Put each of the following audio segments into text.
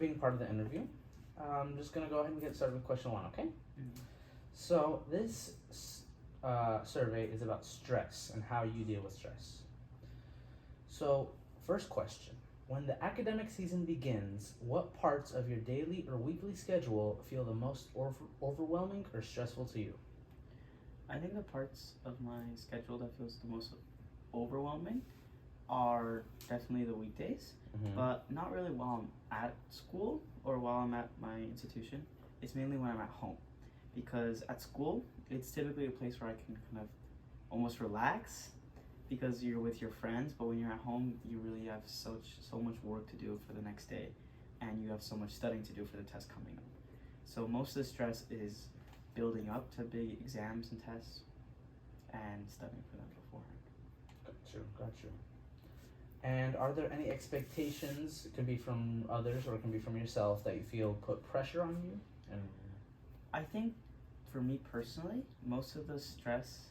being part of the interview. I'm just gonna go ahead and get started with question one, okay? Mhm. So this survey is about stress and how you deal with stress. So first question: when the academic season begins, what parts of your daily or weekly schedule feel the most overwhelming or stressful to you? I think the parts of my schedule that feels the most overwhelming are definitely the weekdays, Mm-hmm. but not really while I'm at school or while I'm at my institution. It's mainly when I'm at home, because at school it's typically a place where I can kind of almost relax because you're with your friends, but when you're at home you really have so much work to do for the next day, and you have so much studying to do for the test coming up. So most of the stress is building up to big exams and tests and studying for them beforehand. Got you. And are there any expectations? It can be from others or it can be from yourself that you feel put pressure on you. And I think for me personally, most of the stress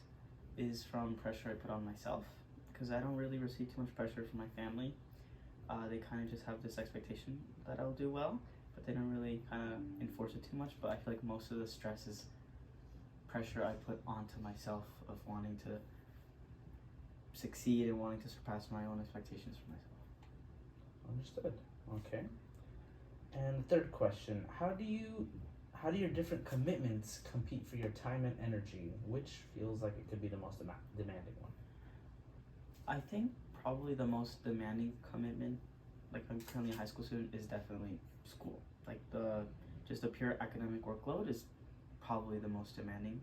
is from pressure I put on myself, because I don't really receive too much pressure from my family. They kind of just have this expectation that I'll do well, but they don't really kind of enforce it too much. But I feel like most of the stress is pressure I put onto myself of wanting to succeed and wanting to surpass my own expectations for myself. understood. Okay. And the third question: how do your different commitments compete for your time and energy? Which feels like it could be the most demanding one? I think probably the most demanding commitment, like I'm currently a high school student, is definitely school. Like the pure academic workload is probably the most demanding,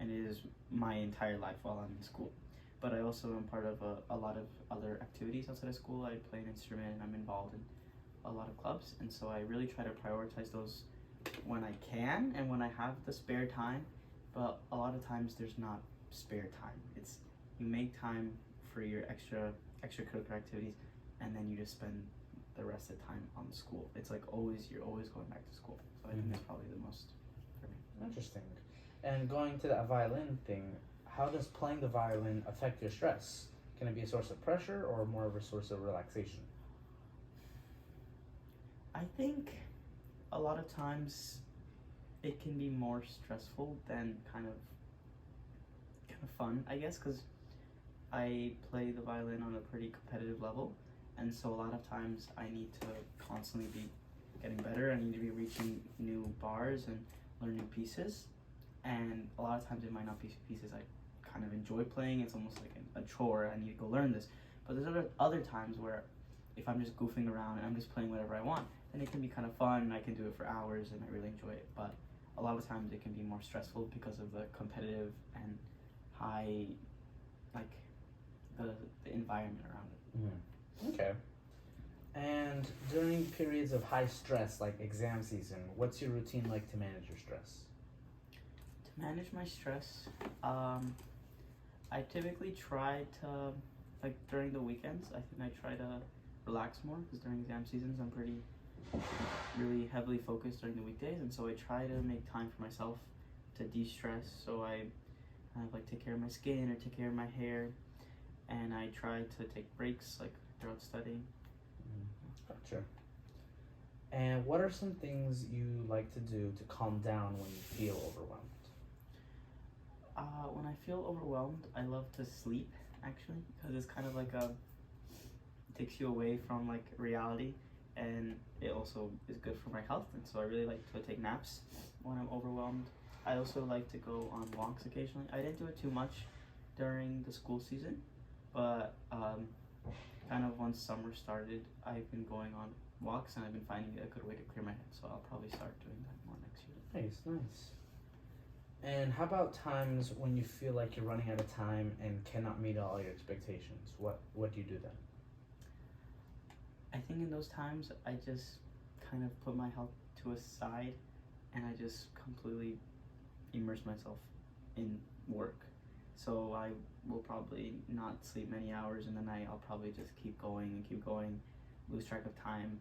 and it is my entire life while I'm in school. But I also am part of a lot of other activities outside of school. I play an instrument and I'm involved in a lot of clubs, and so I really try to prioritize those when I can and when I have the spare time. But a lot of times there's not spare time. It's you make time for your extracurricular activities, and then you just spend the rest of the time on school. It's like you're always going back to school. So I think that's probably the most for me. Interesting. And going to that violin thing, how does playing the violin affect your stress? Can it be a source of pressure or more of a source of relaxation? I think a lot of times it can be more stressful than kind of fun, I guess, because I play the violin on a pretty competitive level, and so a lot of times I need to constantly be getting better. I need to be reaching new bars and learning pieces, and a lot of times it might not be pieces I kind of enjoy playing. It's almost like a chore. I need to go learn this. But there's other times where if I'm just goofing around and I'm just playing whatever I want, then it can be kind of fun and I can do it for hours and I really enjoy it. But a lot of times it can be more stressful because of the competitive and high, like the environment around it. Mm-hmm. Okay. And during periods of high stress, like exam season, what's your routine like to manage your stress? To manage my stress, I typically try to, like during the weekends, I think I try to relax more, because during exam seasons I'm pretty really heavily focused during the weekdays, and so I try to make time for myself to de-stress. So I kind of like take care of my skin or take care of my hair, and I try to take breaks like throughout studying. Gotcha. And what are some things you like to do to calm down when you feel overwhelmed? When I feel overwhelmed, I love to sleep actually, because it's kind of like a takes you away from like reality, and it also is good for my health. And so I really like to take naps when I'm overwhelmed. I also like to go on walks occasionally. I didn't do it too much during the school season, but kind of once summer started, I've been going on walks and I've been finding it a good way to clear my head. So I'll probably start doing that more next year. Nice. And how about times when you feel like you're running out of time and cannot meet all your expectations? What do you do then? I think in those times, I just kind of put my health to a side and I just completely immerse myself in work. So I will probably not sleep many hours in the night. I'll probably just keep going, lose track of time.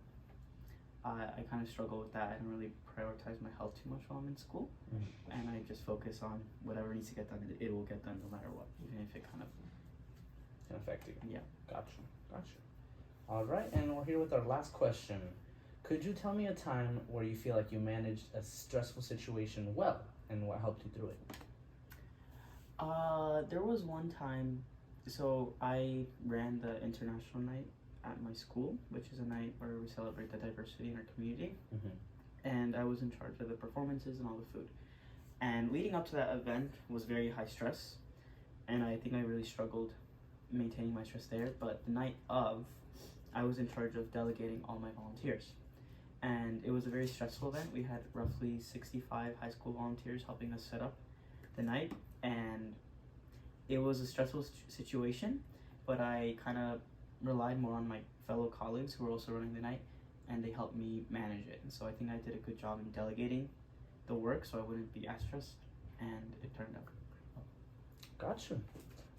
I kind of struggle with that. I don't really prioritize my health too much while I'm in school, and I just focus on whatever needs to get done. It will get done no matter what, even if it kind of Can affect you. yeah. Gotcha. All right, and we're here with our last question. Could you tell me a time where you feel like you managed a stressful situation well and what helped you through it? There was one time, so I ran the international night at my school, which is a night where we celebrate the diversity in our community. Mm-hmm. And I was in charge of the performances and all the food. And leading up to that event was very high stress, and I think I really struggled maintaining my stress there. But the night of, I was in charge of delegating all my volunteers. And it was a very stressful event. We had roughly 65 high school volunteers helping us set up the night, and it was a stressful situation, but I kind of relied more on my fellow colleagues who were also running the night, and they helped me manage it. And so I think I did a good job in delegating the work so I wouldn't be as stressed, and it turned out. Gotcha.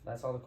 That's all the